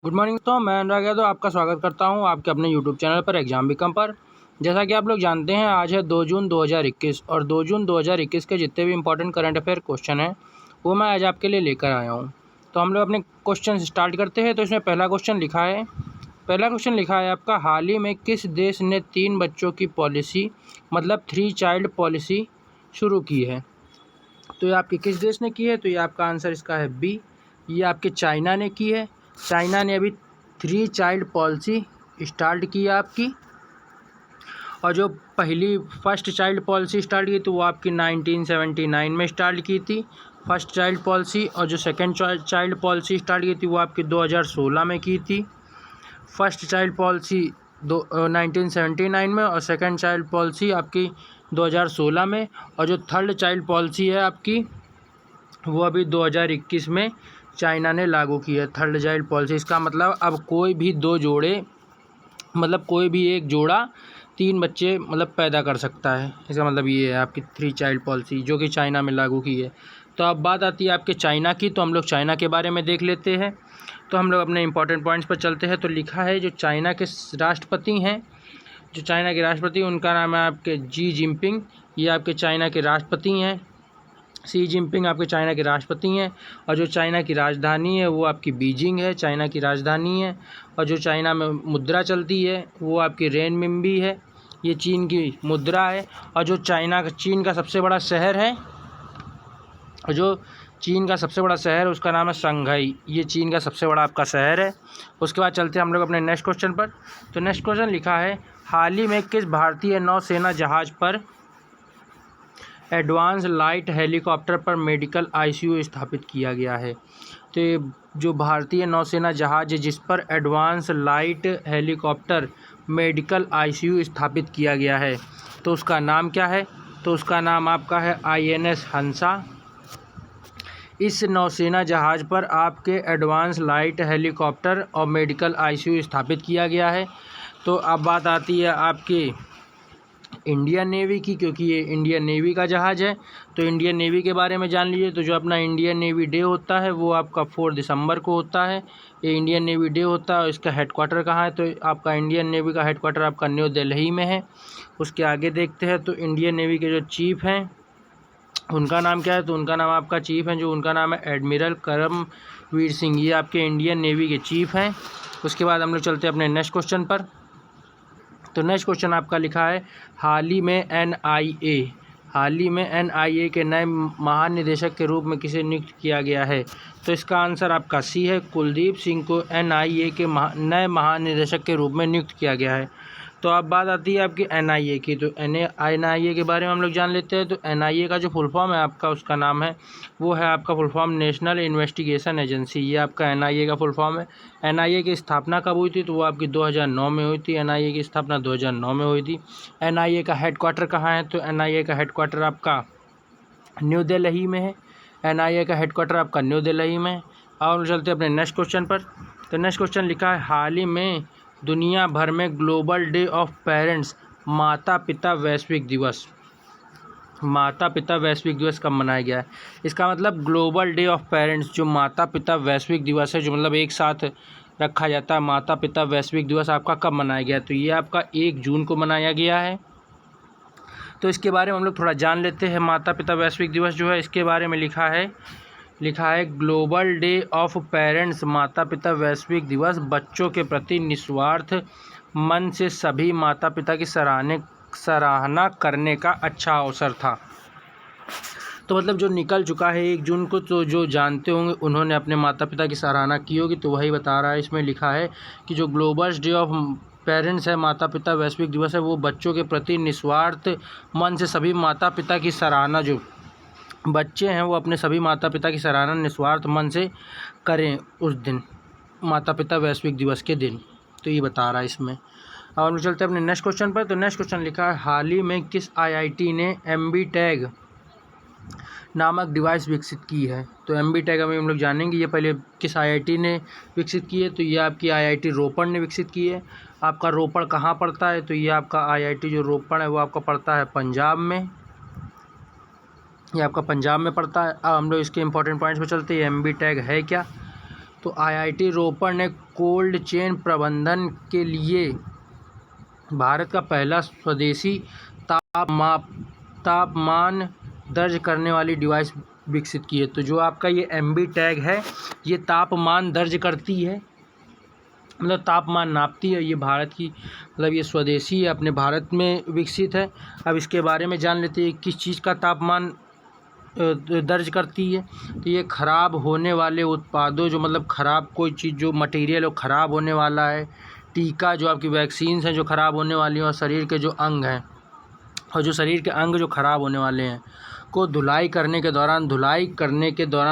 Good morning दोस्तों, मैं अनुराग यादव आपका स्वागत करता हूं आपके अपने यूट्यूब चैनल पर एग्जाम बिकम पर। जैसा कि आप लोग जानते हैं, आज है 2 जून 2021 और 2 जून 2021 के जितने भी इंपॉर्टेंट करंट अफेयर क्वेश्चन हैं वो मैं आज आपके लिए लेकर आया हूं। तो हम लोग अपने क्वेश्चन स्टार्ट करते हैं। तो इसमें पहला क्वेश्चन लिखा है आपका, हाल ही में किस देश ने 3 बच्चों की पॉलिसी मतलब 3 चाइल्ड पॉलिसी शुरू की है। तो ये आपके किस देश ने की है? तो ये आपका आंसर इसका है बी, ये आपके चाइना ने की है। चाइना ने अभी 3 चाइल्ड पॉलिसी स्टार्ट की है आपकी, और जो पहली फर्स्ट चाइल्ड पॉलिसी स्टार्ट की तो वो आपकी 1979 में स्टार्ट की थी फर्स्ट चाइल्ड पॉलिसी, और जो सेकंड चाइल्ड पॉलिसी स्टार्ट की थी वो आपकी 2016 में की थी। फर्स्ट चाइल्ड पॉलिसी 1979 में और सेकंड चाइल्ड पॉलिसी आपकी 2016 में, और जो थर्ड चाइल्ड पॉलिसी है आपकी वो अभी 2021 में चाइना ने लागू की है थर्ड चाइल्ड पॉलिसी। इसका मतलब अब कोई भी कोई भी एक जोड़ा 3 बच्चे पैदा कर सकता है। इसका मतलब ये है आपकी 3 चाइल्ड पॉलिसी जो कि चाइना में लागू की है। तो अब बात आती है आपके चाइना की, तो हम लोग चाइना के बारे में देख लेते हैं। तो हम लोग अपने इंपॉर्टेंट पॉइंट्स पर चलते हैं। तो लिखा है जो चाइना के राष्ट्रपति हैं, जो चाइना के राष्ट्रपति उनका नाम है आपके जी जिनपिंग। ये आपके चाइना के राष्ट्रपति हैं। शी जिनपिंग आपके चाइना के राष्ट्रपति हैं। और जो चाइना की राजधानी है वो आपकी बीजिंग है, चाइना की राजधानी है। और जो चाइना में मुद्रा चलती है वो आपकी रेनमिनबी है, ये चीन की मुद्रा है। और जो चीन का सबसे बड़ा शहर है, उसका नाम है शंघाई, ये चीन का सबसे बड़ा आपका शहर है। उसके बाद चलते हैं हम लोग अपने नेक्स्ट क्वेश्चन पर। तो नेक्स्ट क्वेश्चन लिखा है, हाल ही में किस भारतीय नौसेना जहाज़ पर एडवांस लाइट हेलीकॉप्टर पर मेडिकल आईसीयू स्थापित किया गया है। तो ये जो भारतीय नौसेना जहाज़ है जिस पर advance light helicopter medical ICU स्थापित किया गया है, तो उसका नाम क्या है? तो उसका नाम आपका है INS हंसा। इस नौसेना जहाज़ पर आपके एडवांस लाइट हेलीकॉप्टर और मेडिकल आईसीयू स्थापित किया गया है। तो अब बात आती है आपके इंडियन नेवी की, क्योंकि ये इंडियन नेवी का जहाज़ है। तो इंडियन नेवी के बारे में जान लीजिए। तो जो अपना इंडियन नेवी डे होता है वो आपका 4 दिसंबर को होता है, ये इंडियन नेवी डे होता है। और इसका हेडक्वार्टर कहाँ है? तो आपका इंडियन नेवी का हेडक्वार्टर आपका न्यू दिल्ली में है। उसके आगे देखते हैं तो इंडियन नेवी के जो चीफ़ हैं उनका नाम क्या है? तो उनका नाम आपका चीफ़ है जो उनका नाम है एडमिरल करमवीर सिंह, ये आपके इंडियन नेवी के चीफ़ हैं। उसके बाद हम लोग चलते हैं अपने नेक्स्ट क्वेश्चन पर। तो नेक्स्ट क्वेश्चन आपका लिखा है, हाल ही में NIA के नए महानिदेशक के रूप में किसे नियुक्त किया गया है? तो इसका आंसर आपका सी है, कुलदीप सिंह को NIA के नए महानिदेशक के रूप में नियुक्त किया गया है। तो अब बात आती है आपकी NIA की। तो NIA के बारे में हम लोग जान लेते हैं। तो NIA का जो फुल फॉर्म है आपका, उसका नाम है वो है आपका full form national investigation agency, ये आपका NIA का फुल फॉर्म है। NIA की स्थापना कब हुई थी? तो वो आपकी 2009 में हुई थी। NIA की स्थापना 2009 में हुई थी। NIA का हेडक्वार्टर कहाँ है? तो NIA का हेडक्वार्टर आपका न्यू दिल्ली में है। NIA का हेडक्वार्टर आपका न्यू दिल्ली में है। और चलते अपने नेक्स्ट क्वेश्चन पर। तो नेक्स्ट क्वेश्चन लिखा है, हाल ही में दुनिया भर में ग्लोबल डे ऑफ पेरेंट्स माता पिता वैश्विक दिवस कब मनाया गया है? इसका मतलब ग्लोबल डे ऑफ पेरेंट्स जो माता पिता वैश्विक दिवस है, जो एक साथ रखा जाता है, माता पिता वैश्विक दिवस आपका कब मनाया गया है? तो ये आपका 1 जून को मनाया गया है। तो इसके बारे में हम लोग थोड़ा जान लेते हैं। माता पिता वैश्विक दिवस जो है इसके बारे में लिखा है ग्लोबल डे ऑफ पेरेंट्स माता पिता वैश्विक दिवस बच्चों के प्रति निस्वार्थ मन से सभी माता पिता की सराहना करने का अच्छा अवसर था। तो जो निकल चुका है 1 जून को, तो जो जानते होंगे उन्होंने अपने माता पिता की सराहना की होगी, तो वही बता रहा है। इसमें लिखा है कि जो ग्लोबल डे ऑफ पेरेंट्स है माता पिता वैश्विक दिवस है, वो बच्चों के प्रति निस्वार्थ मन से सभी माता पिता की सराहना, जो बच्चे हैं वो अपने सभी माता पिता की सराहना निस्वार्थ मन से करें उस दिन, माता पिता वैश्विक दिवस के दिन। तो ये बता रहा है इसमें। अब हम चलते हैं अपने नेक्स्ट क्वेश्चन पर। तो नेक्स्ट क्वेश्चन लिखा है, हाल ही में किस IIT ने MB टैग नामक डिवाइस विकसित की है? तो MB टैग अभी हम लोग जानेंगे, ये पहले किस IIT ने विकसित की है? तो ये आपकी IIT रोपड़ ने विकसित की है। आपका रोपड़ कहाँ पड़ता है? तो ये आपका IIT जो रोपड़ है वो आपका पड़ता है पंजाब में, ये आपका पंजाब में पड़ता है। अब हम लोग इसके इंपॉर्टेंट पॉइंट्स पे चलते हैं। MB टैग है क्या? तो IIT रोपड़ ने कोल्ड चेन प्रबंधन के लिए भारत का पहला स्वदेशी तापमान दर्ज करने वाली डिवाइस विकसित की है। तो जो आपका ये MB टैग है, ये तापमान दर्ज करती है, मतलब तापमान नापती है। ये भारत की, मतलब ये स्वदेशी है, अपने भारत में विकसित है। अब इसके बारे में जान लेते हैं किस चीज़ का तापमान दर्ज करती है। तो ये ख़राब होने वाले उत्पादों, जो मतलब ख़राब कोई चीज़, जो मटेरियल वो ख़राब होने वाला है, टीका जो आपकी वैक्सीन्स हैं जो ख़राब होने वाली हैं, और शरीर के जो अंग हैं, और जो शरीर के अंग जो ख़राब होने वाले हैं को धुलाई करने के दौरान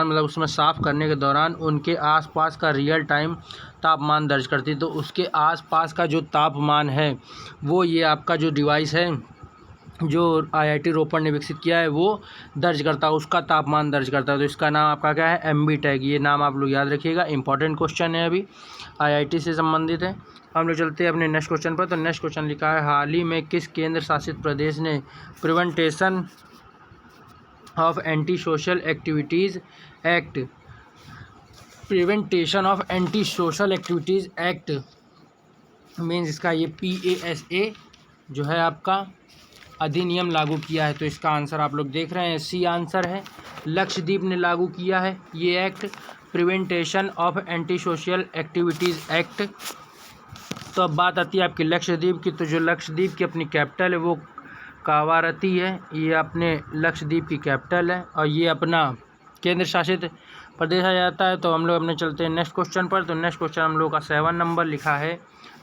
मतलब उसमें साफ़ करने के दौरान उनके आसपास का रियल टाइम तापमान दर्ज करती है। तो उसके आसपास का जो तापमान है वो ये आपका जो डिवाइस है जो IIT रोपड़ ने विकसित किया है वो दर्ज करता है, उसका तापमान दर्ज करता है। तो इसका नाम आपका क्या है, MB टैग। ये नाम आप लोग याद रखिएगा, इंपॉर्टेंट क्वेश्चन है, अभी IIT से संबंधित है। हम लोग चलते हैं अपने नेक्स्ट क्वेश्चन पर। तो नेक्स्ट क्वेश्चन लिखा है, हाल ही में किस केंद्र शासित प्रदेश ने prevention of anti social activities act means इसका ये PASA जो है आपका अधिनियम लागू किया है। तो इसका आंसर आप लोग देख रहे हैं, C आंसर है। लक्षद्वीप ने लागू किया है ये act, prevention of anti social activities act. तो अब बात आती है आपकी लक्षद्वीप की। तो जो लक्षद्वीप की अपनी कैपिटल है वो कावारती है, ये अपने लक्षद्वीप की कैपिटल है, और ये अपना केंद्र शासित प्रदेश आ जाता है। तो हम लोग अपने चलते हैं नेक्स्ट क्वेश्चन पर। तो नेक्स्ट क्वेश्चन हम लोग का 7 नंबर लिखा है,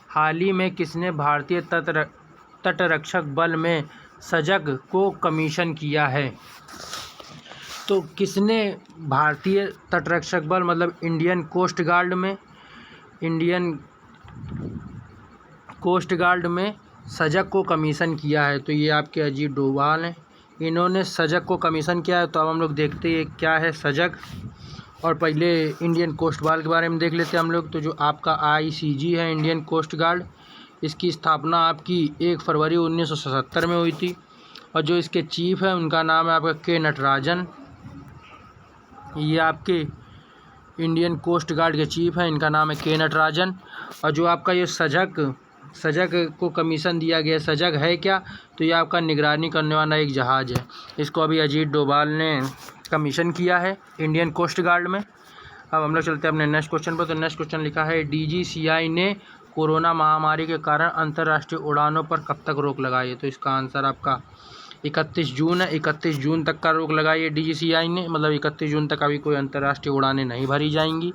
हाल ही में किसने भारतीय तटरक्षक बल में सजग को कमीशन किया है। तो किसने भारतीय तटरक्षक बल मतलब इंडियन कोस्ट गार्ड में सजग को कमीशन किया है। तो ये आपके अजीत डोभाल हैं, इन्होंने सजग को कमीशन किया है। तो अब हम लोग देखते हैं क्या है सजग, और पहले इंडियन कोस्ट गार्ड के बारे में देख लेते हैं हम लोग। तो जो आपका ICG है, इंडियन कोस्ट गार्ड, इसकी स्थापना आपकी 1 फरवरी 1977 में हुई थी, और जो इसके चीफ है उनका नाम है आपका K नटराजन। ये आपके इंडियन कोस्ट गार्ड के चीफ हैं, इनका नाम है K नटराजन। और जो आपका ये सजग को कमीशन दिया गया, सजग है क्या, तो ये आपका निगरानी करने वाला एक जहाज़ है, इसको अभी अजीत डोभाल ने कमीशन किया है इंडियन कोस्ट गार्ड में। अब हम लोग चलते हैं अपने नेक्स्ट क्वेश्चन पर। तो नेक्स्ट क्वेश्चन लिखा है, DGCI ने कोरोना महामारी के कारण अंतर्राष्ट्रीय उड़ानों पर कब तक रोक लगाई है। तो इसका आंसर आपका 31 जून है। 31 जून तक का रोक लगाई है DGCI ने, मतलब 31 जून तक अभी कोई अंतर्राष्ट्रीय उड़ानें नहीं भरी जाएंगी।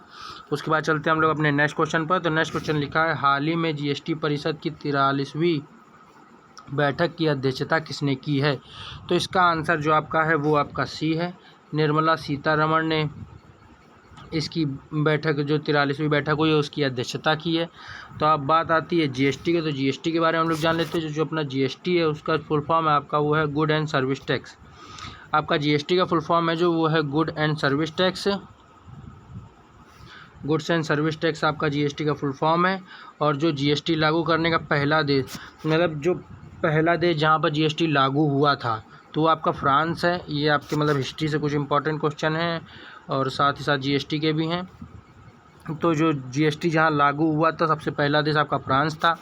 उसके बाद चलते हैं हम लोग अपने नेक्स्ट क्वेश्चन पर। तो नेक्स्ट क्वेश्चन लिखा है, हाल ही में GST परिषद की 43वीं बैठक की अध्यक्षता किसने की है। तो इसका आंसर जो आपका है वो आपका C है, निर्मला सीतारमण ने इसकी बैठक, जो 43वीं बैठक हुई है उसकी अध्यक्षता की है। तो अब बात आती है GST के। तो GST के बारे में हम लोग जान लेते हैं। जो अपना GST है उसका फुल फॉर्म है आपका वो है गुड एंड सर्विस टैक्स। आपका GST का फुल फॉर्म है जो वो है good and service tax. Goods and service tax आपका GST का फुल फॉर्म है। और जो GST लागू करने का पहला देश, मतलब जो पहला देश जहाँ पर GST लागू हुआ था तो वो आपका फ्रांस है। ये आपके मतलब हिस्ट्री से कुछ इंपॉर्टेंट क्वेश्चन हैं और साथ ही साथ GST के भी हैं। तो जो GST जहाँ लागू हुआ था सबसे पहला देश आपका फ्रांस था।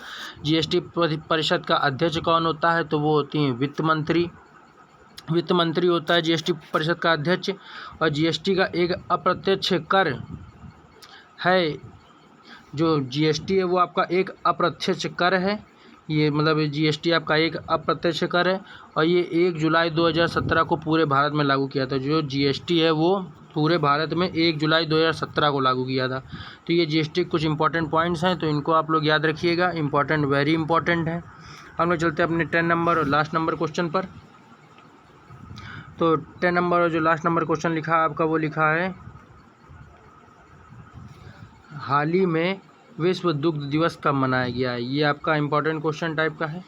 GST परिषद का अध्यक्ष कौन होता है, तो वो होती हैं वित्त मंत्री होता है GST परिषद का अध्यक्ष। और GST का एक अप्रत्यक्ष कर है, जो GST है वो आपका एक अप्रत्यक्ष कर है। ये मतलब GST आपका एक अप्रत्यक्ष कर है, और ये 1 जुलाई 2017 को पूरे भारत में लागू किया था। जो GST है वो पूरे भारत में 1 जुलाई 2017 को लागू किया था। तो ये GST कुछ इंपॉर्टेंट पॉइंट्स हैं, तो इनको आप लोग याद रखिएगा, इंपॉर्टेंट, वेरी इंपॉर्टेंट है। हम लोग चलते हैं अपने 10 नंबर और लास्ट नंबर क्वेश्चन पर। तो 10 नंबर और जो लास्ट नंबर क्वेश्चन लिखा है आपका वो लिखा है, हाल ही में विश्व दुग्ध दिवस कब मनाया गया है। ये आपका इंपॉर्टेंट क्वेश्चन टाइप का है।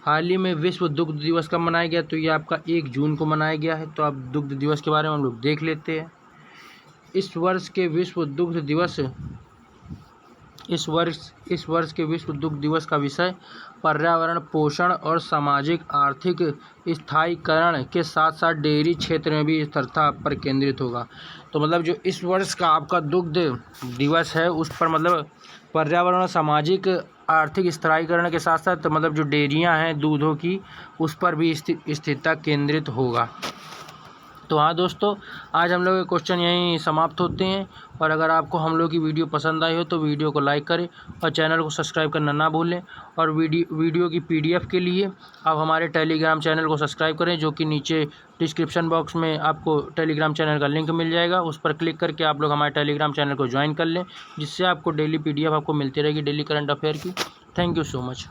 हाल ही में विश्व दुग्ध दिवस कब मनाया गया, तो ये आपका 1 जून को मनाया गया है। तो अब दुग्ध दिवस के बारे में हम लोग देख लेते हैं। इस वर्ष के विश्व दुग्ध दिवस इस वर्ष के विश्व दुग्ध दिवस का विषय पर्यावरण, पोषण और सामाजिक आर्थिक स्थायीकरण के साथ साथ डेयरी क्षेत्र में भी स्थिरता पर केंद्रित होगा। तो मतलब जो इस वर्ष का आपका दुग्ध दिवस है उस पर मतलब पर्यावरण और सामाजिक आर्थिक स्थायीकरण के साथ साथ मतलब जो डेयरियां हैं दूधों की उस पर भी स्थिरता केंद्रित होगा। तो हाँ दोस्तों, आज हम लोग के क्वेश्चन यहीं समाप्त होते हैं। और अगर आपको हम लोग की वीडियो पसंद आई हो तो वीडियो को लाइक करें और चैनल को सब्सक्राइब करना ना भूलें। और वीडियो की PDF के लिए आप हमारे टेलीग्राम चैनल को सब्सक्राइब करें, जो कि नीचे डिस्क्रिप्शन बॉक्स में आपको टेलीग्राम चैनल का लिंक मिल जाएगा। उस पर क्लिक करके आप लोग हमारे टेलीग्राम चैनल को ज्वाइन कर लें, जिससे आपको डेली PDF आपको मिलती रहेगी, डेली करंट अफेयर की। Thank you so much.